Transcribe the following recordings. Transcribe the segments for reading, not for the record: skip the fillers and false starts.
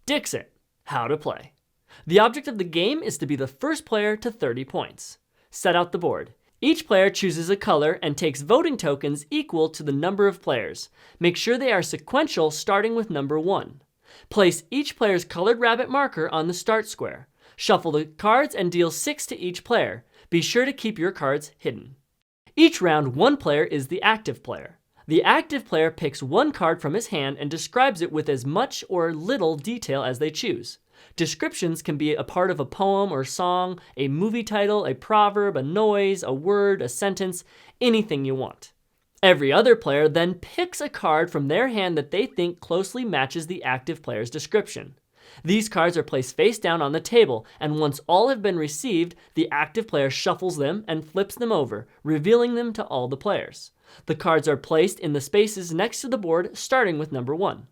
Dixit, how to play. The object of the game is to be the first player to 30 points. Set out the board. Each player chooses a color and takes voting tokens equal to the number of players. Make sure they are sequential, starting with number 1. Place each player's colored rabbit marker on the start square. Shuffle the cards and deal 6 to each player. Be sure to keep your cards hidden. Each round, one player is the active player. The active player picks one card from his hand and describes it with as much or little detail as they choose. Descriptions can be a part of a poem or song, a movie title, a proverb, a noise, a word, a sentence, anything you want. Every other player then picks a card from their hand that they think closely matches the active player's description. These cards are placed face down on the table, and once all have been received, the active player shuffles them and flips them over, revealing them to all the players. The cards are placed in the spaces next to the board, starting with number 1.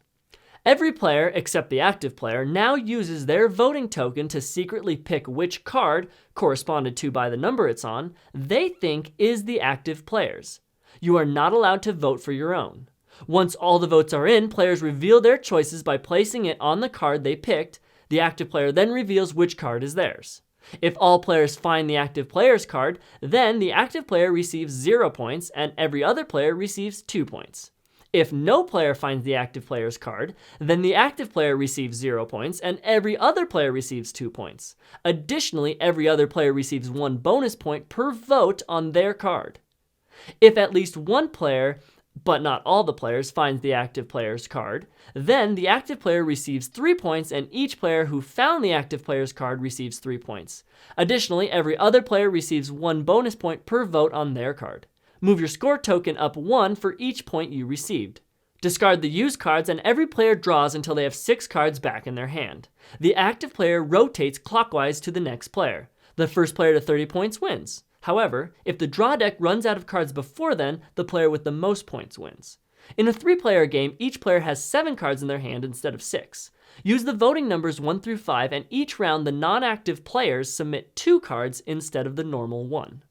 Every player, except the active player, now uses their voting token to secretly pick which card, corresponded to by the number it's on, they think is the active player's. You are not allowed to vote for your own. Once all the votes are in, players reveal their choices by placing it on the card they picked. The active player then reveals which card is theirs. If all players find the active player's card, then the active player receives 0 points and every other player receives 2 points. If no player finds the active player's card, then the active player receives 0 points and every other player receives 2 points. Additionally, every other player receives 1 bonus point per vote on their card. If at least one player, but not all the players, finds the active player's card, then the active player receives 3 points and each player who found the active player's card receives 3 points. Additionally, every other player receives 1 bonus point per vote on their card. Move your score token up 1 for each point you received. Discard the used cards and every player draws until they have 6 cards back in their hand. The active player rotates clockwise to the next player. The first player to 30 points wins. However, if the draw deck runs out of cards before then, the player with the most points wins. In a 3-player game, each player has 7 cards in their hand instead of 6. Use the voting numbers 1 through 5, and each round the non-active players submit 2 cards instead of the normal 1.